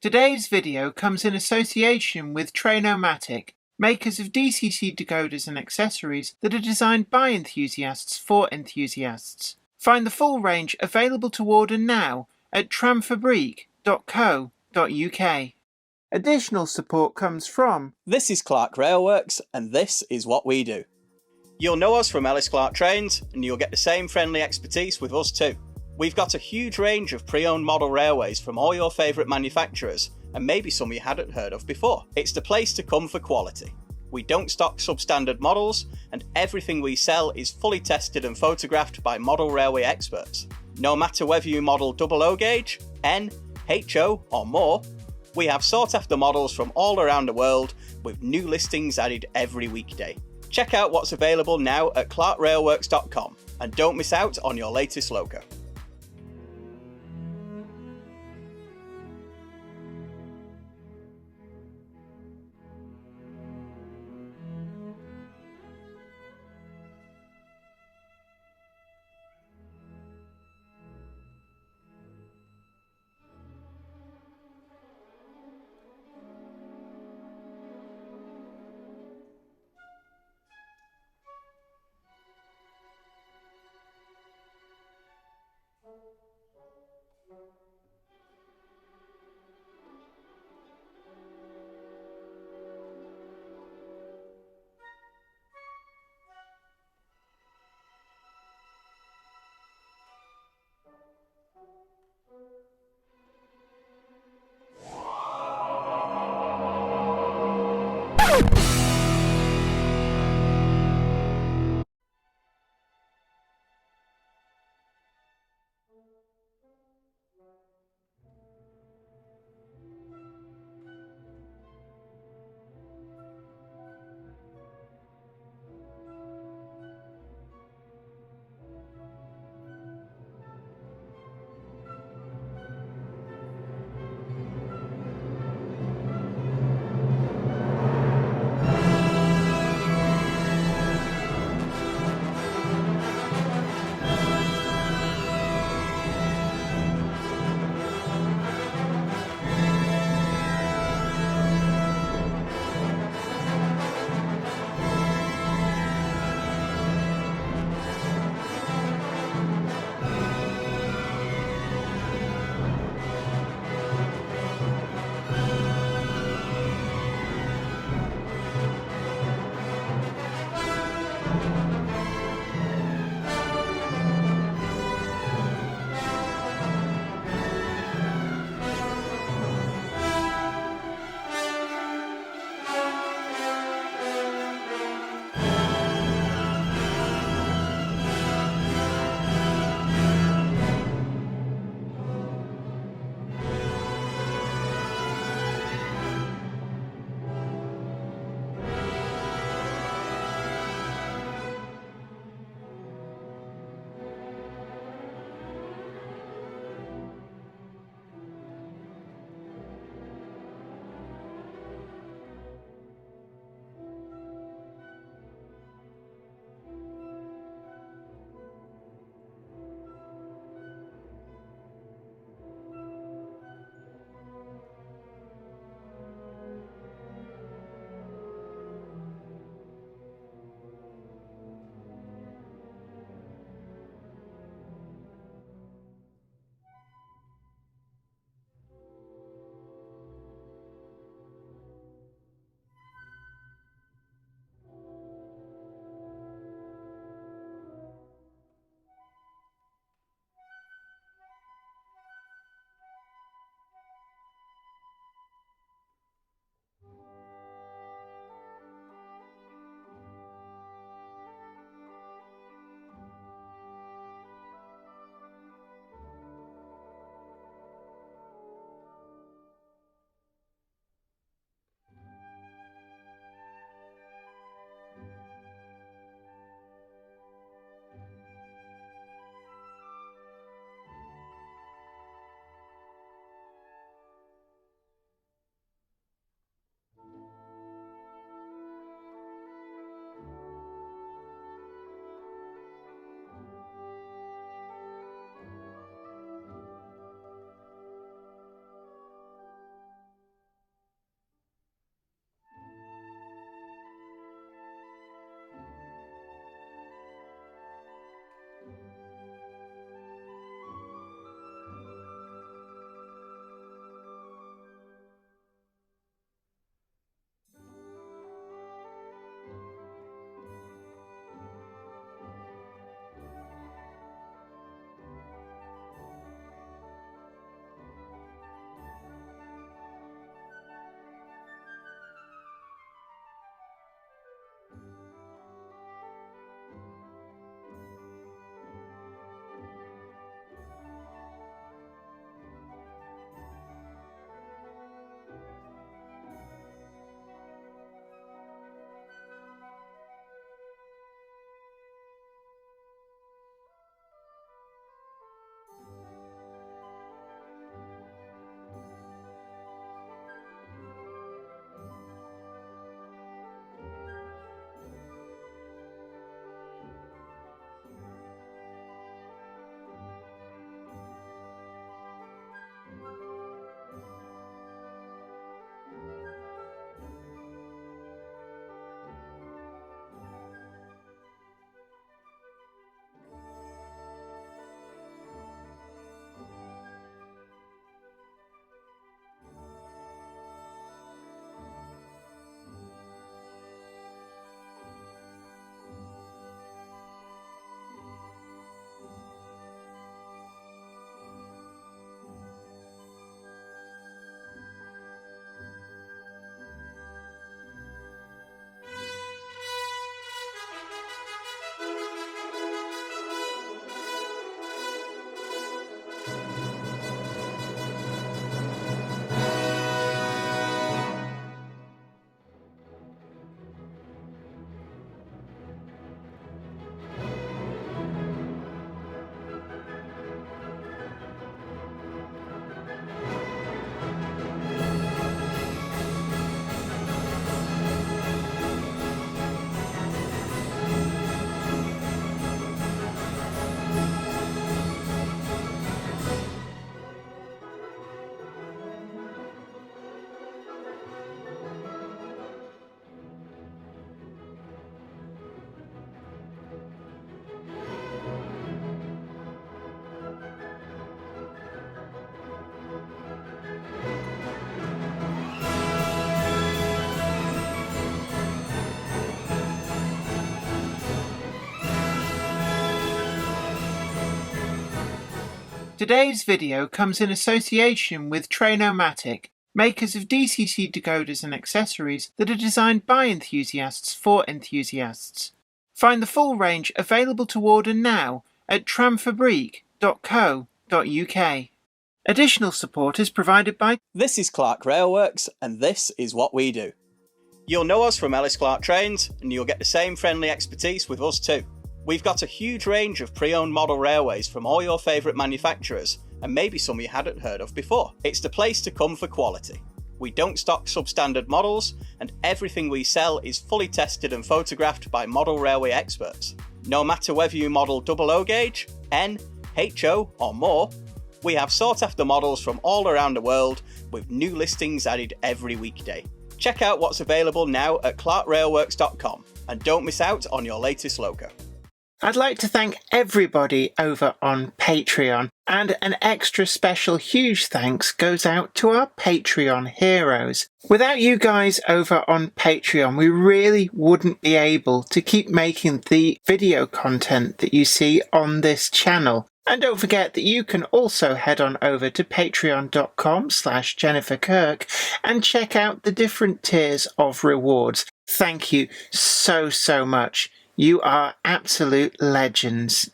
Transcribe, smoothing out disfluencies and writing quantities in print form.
Today's video comes in association with Trainomatic, makers of DCC decoders and accessories that are designed by enthusiasts for enthusiasts. Find the full range available to order now at tramfabrique.co.uk. Additional support comes from... This is Clark Railworks, and this is what we do. You'll know us from Ellis Clark Trains, and you'll get the same friendly expertise with us too. We've got a huge range of pre-owned model railways from all your favourite manufacturers, and maybe some you hadn't heard of before. It's the place to come for quality. We don't stock substandard models, and everything we sell is fully tested and photographed by model railway experts. No matter whether you model double-O gauge, N, HO or more, we have sought after models from all around the world with new listings added every weekday. Check out what's available now at clarkrailworks.com and don't miss out on your latest logo. Today's video comes in association with Trackside, makers of DCC decoders and accessories that are designed by enthusiasts for enthusiasts. Find the full range available to order now at tramfabrique.co.uk. Additional support is provided by... This is Clark Railworks, and this is what we do. You'll know us from Ellis Clark Trains, and you'll get the same friendly expertise with us too. We've got a huge range of pre-owned model railways from all your favourite manufacturers, and maybe some you hadn't heard of before. It's the place to come for quality. We don't stock substandard models, and everything we sell is fully tested and photographed by model railway experts. No matter whether you model double O gauge, N, HO or more, we have sought after models from all around the world with new listings added every weekday. Check out what's available now at clarkrailworks.com and don't miss out on your latest logo. I'd like to thank everybody over on Patreon, and an extra special huge thanks goes out to our Patreon heroes. Without you guys over on Patreon, we really wouldn't be able to keep making the video content that you see on this channel. And don't forget that you can also head on over to patreon.com/Jennifer Kirk and check out the different tiers of rewards. Thank you so much. You are absolute legends.